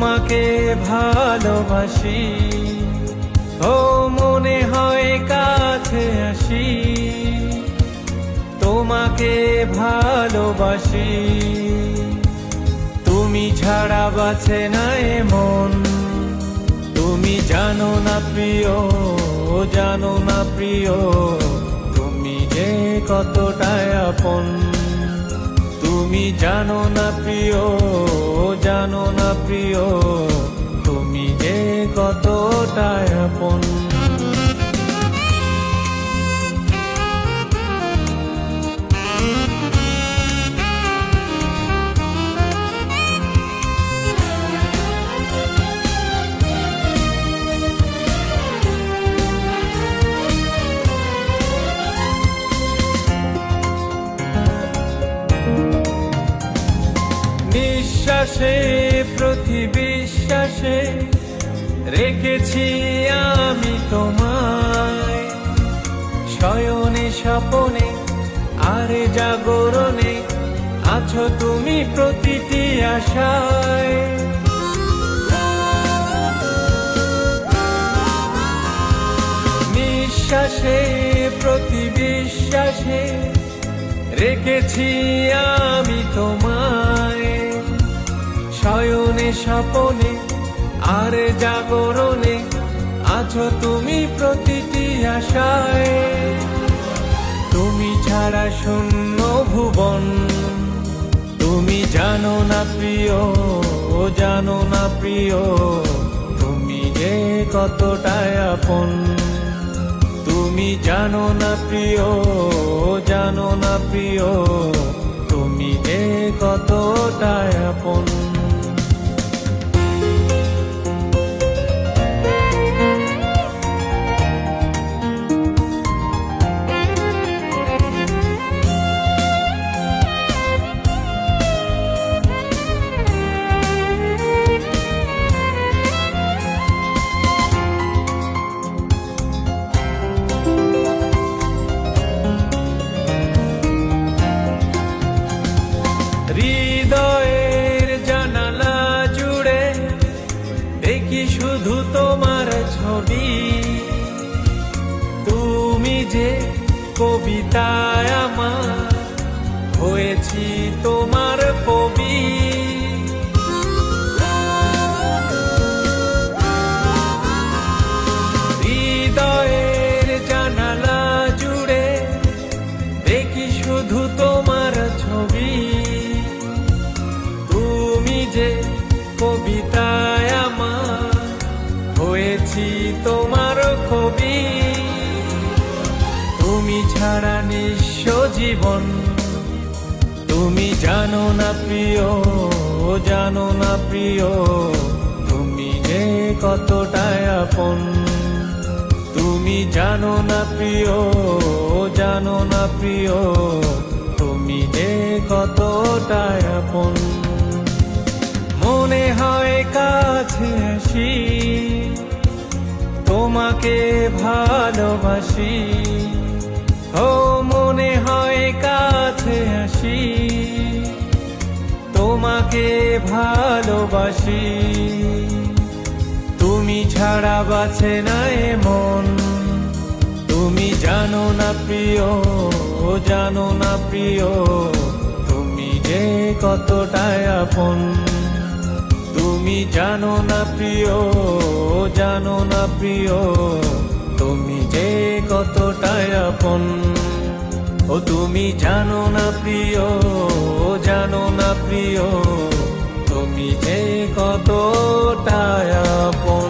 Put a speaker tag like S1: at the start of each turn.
S1: তোমাকে ভালোবাসি, ও মনে হয় কাছে আসি, তোমাকে ভালোবাসি। তুমি ছাড়া বাঁচে না এ মন, তুমি জানো না প্রিয়, জানো না প্রিয়, তুমি যে কতটা আপন। তুমি জানো না প্রিয়, জানো না প্রিয়, তুমি যে কতটা আপন। নিঃশ্বাসে প্রতি বিশ্বাসে রেখেছি আমি তোমায়, শয়নে স্বপনে আর জাগরণে আছো তুমি প্রতিটি আশায়। নিঃশ্বাসে প্রতি বিশ্বাসে রেখেছি আমি তোমায়, শয়নে স্বপনে আর জাগরণে আছো তুমি প্রতিটি আশায়। তুমি ছাড়া শূন্য ভুবন, তুমি জানো না প্রিয়, জানো না প্রিয়, তুমি যে কতটা আপন। তুমি জানো না প্রিয়, জানো না প্রিয়, তুমি যে কতটা আপন। হৃদয়ের জানালা জুড়ে দেখি শুধু তোমার ছবি, তুমি যে কবিতায় আমার হয়েছি তোমার কবি। হৃদয়ের জানালা জুড়ে দেখি শুধু তোমার ছবি, যে কবিতায় আমার হয়েছি তোমার কবি। তুমি ছাড়া নিঃস্ব জীবন, তুমি জানো না প্রিয়, জানো না প্রিয়, তুমি যে কতটা আপন। তুমি জানো না প্রিয়, জানো না প্রিয়, তুমি যে কতটা আপন। মনে হয় কাছে আসি, তোমাকে ভালোবাসি, ও মনে হয় কাছে আসি, তোমাকে ভালোবাসি। তুমি ছাড়া বাঁচে না এ মন, তুমি জানো না প্রিয়, জানো না প্রিয়, তুমি যে কতটা আপন। তুমি জানো না প্রিয়, জানো না প্রিয়, তুমি যে কতটা আপন। ও তুমি জানো না প্রিয়, জানো না প্রিয়, তুমি যে কতটা আপন।